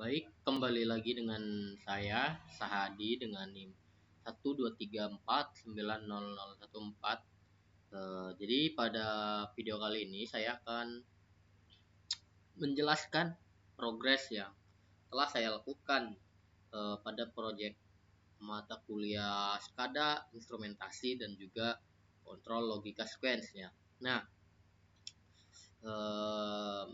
Baik, kembali lagi dengan saya Sahadi dengan NIM 123490014. Jadi pada video kali ini saya akan menjelaskan progres yang telah saya lakukan pada proyek mata kuliah SKADA, instrumentasi dan juga kontrol logika sequence-nya. Nah, eh,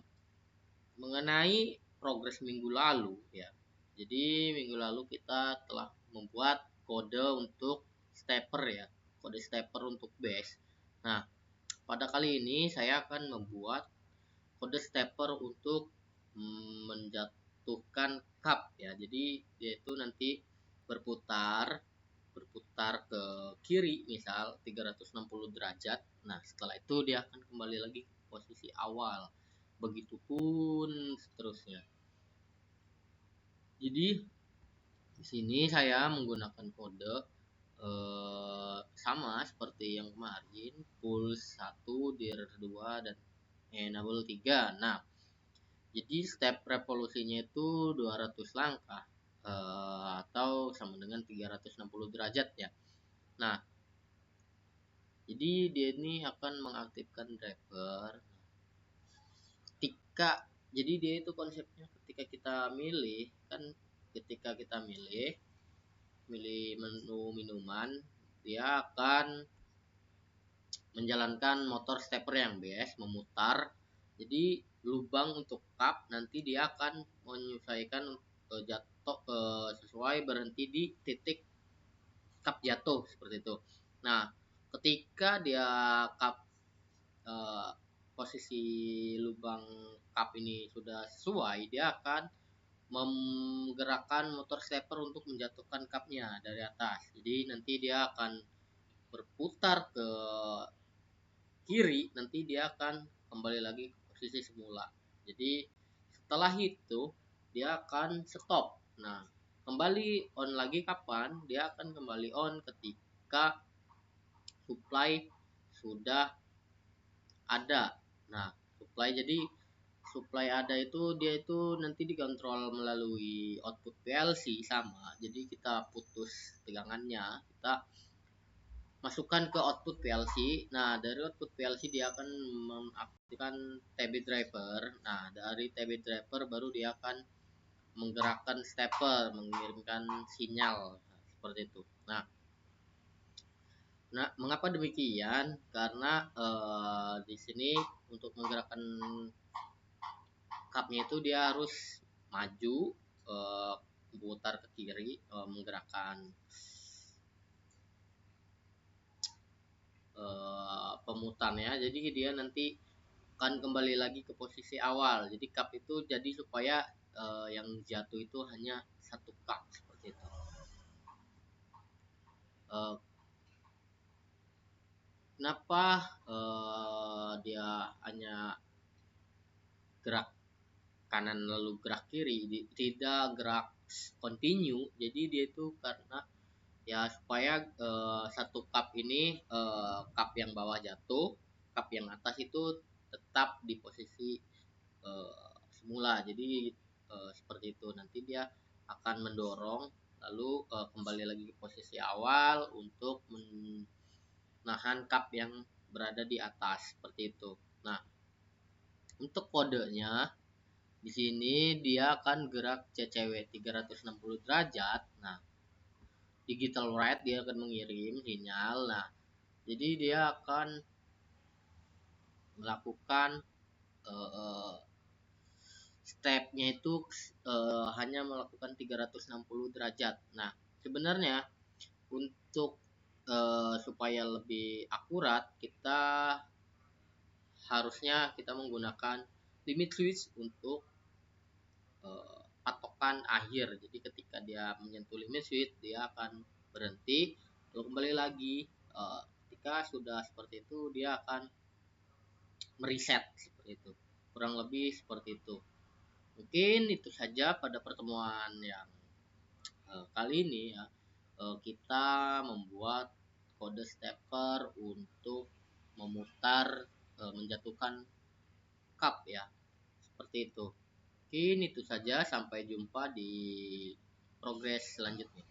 mengenai progres minggu lalu ya. Jadi minggu lalu kita telah membuat kode untuk stepper ya, kode stepper untuk bass. Nah, pada kali ini saya akan membuat kode stepper untuk menjatuhkan cup ya. Jadi dia itu nanti berputar berputar ke kiri misal 360 derajat. Nah, setelah itu dia akan kembali lagi ke posisi awal. Begitupun seterusnya. Jadi di sini saya menggunakan kode sama seperti yang kemarin, pulse 1, dir 2 dan enable 3. Nah, jadi step revolusinya itu 200 langkah atau sama dengan 360 derajat ya. Nah, jadi dia ini akan mengaktifkan driver ketika, jadi dia itu konsepnya ketika kita milih kan, ketika kita milih menu minuman, dia akan menjalankan motor stepper yang bias memutar. Jadi lubang untuk cup nanti dia akan menyesuaikan jatuh sesuai berhenti di titik cup jatuh seperti itu. Nah, ketika dia cup posisi lubang cup ini sudah sesuai, dia akan menggerakkan motor stepper untuk menjatuhkan cupnya dari atas. Jadi nanti dia akan berputar ke kiri, nanti dia akan kembali lagi ke posisi semula. Jadi setelah itu dia akan stop. Nah, kembali on lagi kapan? Dia akan kembali on ketika supply sudah ada. Nah, supply ada itu dia itu nanti dikontrol melalui output PLC sama. Jadi kita putus tegangannya, kita masukkan ke output PLC. Nah, dari output PLC dia akan mengaktifkan TB driver. Nah, dari TB driver baru dia akan menggerakkan stepper, mengirimkan sinyal seperti itu. Nah, mengapa demikian? Karena di sini untuk menggerakkan cupnya itu dia harus maju, putar ke kiri, menggerakkan pemutarnya. Jadi dia nanti akan kembali lagi ke posisi awal. Jadi cup itu jadi supaya yang jatuh itu hanya satu cup seperti itu. Kenapa dia hanya gerak kanan lalu gerak kiri, tidak gerak continue? Jadi dia itu karena ya supaya satu cup ini, cup yang bawah jatuh, cup yang atas itu tetap di posisi semula. Jadi seperti itu, nanti dia akan mendorong lalu kembali lagi ke posisi awal untuk menahan cup yang berada di atas seperti itu. Nah, untuk kodenya di sini dia akan gerak CCW 360 derajat. Nah, digital write dia akan mengirim sinyal. Nah, jadi dia akan melakukan stepnya itu hanya melakukan 360 derajat. Nah, sebenarnya untuk supaya lebih akurat, kita harusnya kita menggunakan limit switch untuk patokan akhir. Jadi ketika dia menyentuh limit switch, dia akan berhenti, lalu kembali lagi. Ketika sudah seperti itu, dia akan mereset seperti itu. Kurang lebih seperti itu. Mungkin itu saja pada pertemuan yang kali ini ya. Kita membuat kode stepper untuk memutar, menjatuhkan cup ya, seperti itu. Mungkin itu saja, sampai jumpa di progres selanjutnya.